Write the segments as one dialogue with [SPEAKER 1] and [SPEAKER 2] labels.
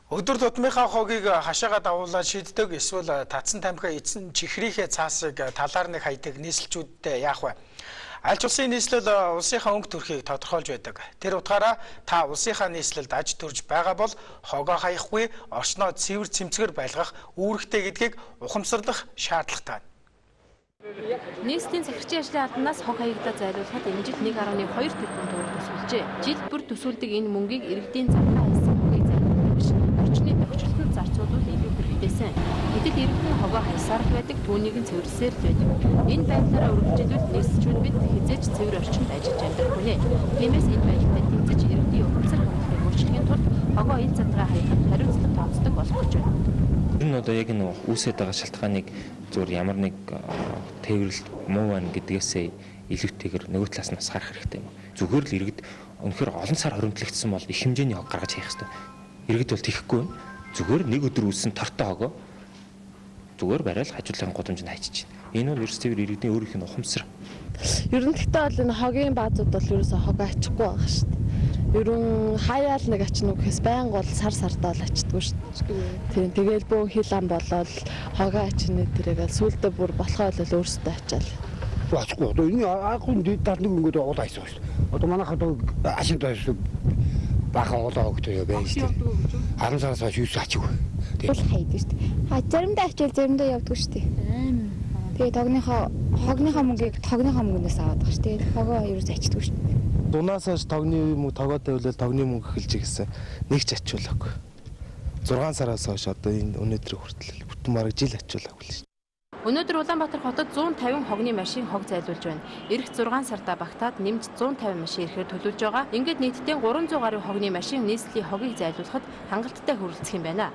[SPEAKER 1] Өдөр тутмынхаа хогийг хашаага давуулаад шийддэг эсвэл татсан тамхиа эзэн чихрийнхээ цаасыг талаар нэг хайдаг нийслэлчүүдтэй яах вэ? Аль ч улсын нийслэл улсынхаа өнгө төрхийг тодорхойлж байдаг. Тэр утгаараа та улсынхаа нийслэлд аж төрж байгаа бол хогоо хаяхгүй, орчноо цэвэр цэмцгэр байлгах үүрэгтэй гэдгийг ухамсарлах шаардлагатай.
[SPEAKER 2] Нийслэлийн захирчийн ажлын албанаас хог хаягдаа зайлуулахад энэ жил 1.2 тэрбум төгрөг төсвөлжээ. Жил бүр төсвөлдөг энэ мөнгийг иргэдийн захиргаа хийсэн хогийг зайлуулах биш, орчны тохиолдолд зарцуулбал илүү хэрэгтэйсэн. Гэтэл иргэдийн хогоо хайсаар байдаг түүнийг нь цэвэрлсээр л байдаг. Энэ байдлаараа үргэлжлүүлвэл нийслэлчүүд бид хязгаарч цэвэр орчинд ажиллаж амьдрах үнэ. Тиймээс энэ байдлаа тэмцэж иргэдийн ухамсар хандлагыг өөрчлөхийн тулд хогоо ил задгаа хаягдах хариуцлага тооцдог болох гэж байна.
[SPEAKER 3] Энэ одоо яг нэг үүсэж байгаа шалтгааныг зөвөр ямар нэг тээвэрлэлт муу байна гэдгээсээ илүүтэйгээр нөгөө талаас нь харах хэрэгтэй юм. Зүгээр л иргэд өнөхөр олон сар хоригдлогдсон бол их хэмжээний хог гаргаж хийх хэрэгтэй. Иргэд бол тэхгүй байна. Зүгээр нэг өдөр үүссэн тортой хогоо зүгээр барайл хажуулагын гудамжинд хайчиж байна. Энэ бол ерөөсөө иргэдийн өөрийнх нь ухамсар.
[SPEAKER 4] Ер нь гэхдээ бол энэ хогийн баазууд бол ерөөсөө хогоо ачихгүй байгаа шүү дээ. Ерөн хаяал нэг ачна гэхээс байнга бол сар сардаа л ачдаггүй шүү дээ. Тэгэл бөөн хил ам болоод хогоо ачны тэрэг сүулдэ бүр болохоо л өөрсдөө ачаал.
[SPEAKER 5] Ачгүй. Энэ агуун дэд нэг өнгөд уул айсан шүү дээ. Одоо манайхад ашиг дайс бахан улаа өгдөг байх шүү дээ. 10 сараас хойш юу ачгүй.
[SPEAKER 6] Бол хайдаг шүү дээ. Заримдаа ачвал заримдаа явдаг шүү дээ. Тэгээ хогныхоо мөнгийг тогныхоо мөнгнөөс аваад байгаа шүү дээ. Хогоо ерөөс ачдаг шүү дээ.
[SPEAKER 7] Дунаас хойш тогны мөнгө тогоо тавилал тогны мөнгө эхэлж гэсэн нэг ч ачуулаагүй. 6 сараас хойш одоо энэ өнөөдрийг хүртэл бүтэн бараг жил ачуулаагүй л шүү.
[SPEAKER 2] Өнөөдөр Улаанбаатар хотод 150 хогны машин хог зайлуулж байна. Ирэх 6 сарда багтаад нэмж 150 машин ирэхээр төлөвлөж байгаа. Ингээд нийтдээ 300 гаруй хогны машин нийслэлийн хогийг зайлуулахад хангалттай хүрэлцэх юм байна.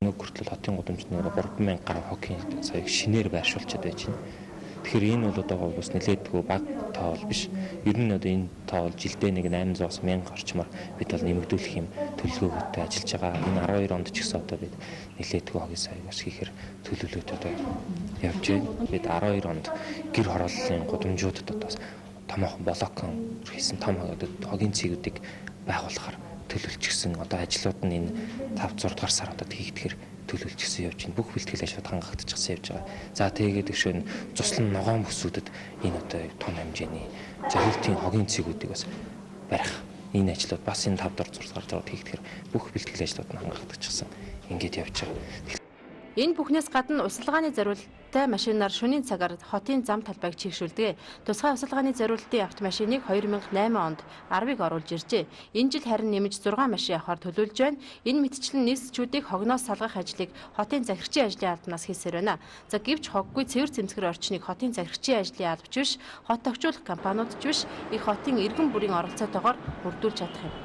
[SPEAKER 3] Нэг хүртэл хотын гудамжны 3000 гаруй хогийн саяг шинээр байршуулчихад байж байна. Тэгэхээр энэ бол одоо бас нэлээдгүй бага тоо бол биш. Ер нь одоо энэ тоо бол жилдээ нэг 800-аас 1000 орчмоор бид бол нэмэгдүүлэх юм төлөвлөгөөтэй ажиллаж байгаа. Энэ 12 онд ч гэсэн одоо бид нэлээдгүй хогийн саягаас хийхээр төлөвлөлт одоо явж байна. Бид 12 онд гэр хорооллын гудамжуудад одоо томоохон блокон хийсэн том хогийн цэгүүдийг байгуулахаар төлөвлөжсөн. Одоо ажлууд нь энэ 5-6 дугаар сар одоо хийгдэхэр төлөвлөжсөн явж байна. Бүх бэлтгэл ажлууд хангагдчихсан явж байгаа. За тэгээд гүшүүн цуслан ногоон бүсүүдэд энэ одоо том хэмжээний зөвлөлтийн хогийн цэгүүдийг бас барих. Энэ ажлууд бас энэ 5 дугаар 6 дугаар хийгдэхэр бүх бэлтгэл ажлууд нь хангагдчихсан. Ингээд явж байгаа.
[SPEAKER 2] Энэ бүхнээс гадна усалгааны зориулалттай машинаар шөнийн цагаар хотын зам талбайг чийгшүүлдэг. Тусгай усалгааны зориулалтын автомашиныг 2008 онд 10-ыг оруулж иржээ. Энэ жил харин нэмж 6 машин авахар төлөвлөж байна. Энэ мэтчлэн нийслэлчүүдийг хогноос салгах ажлыг хотын захирагчийн ажлын албанаас хийсээр байна. За гэвч хоггүй цэвэр цэмцгэр орчныг хотын захирагчийн ажлын албач биш, хот тохижуулах компаниуд ч биш, их хотын иргэн бүрийн оролцоотойгоор бүрдүүлж чадах юм.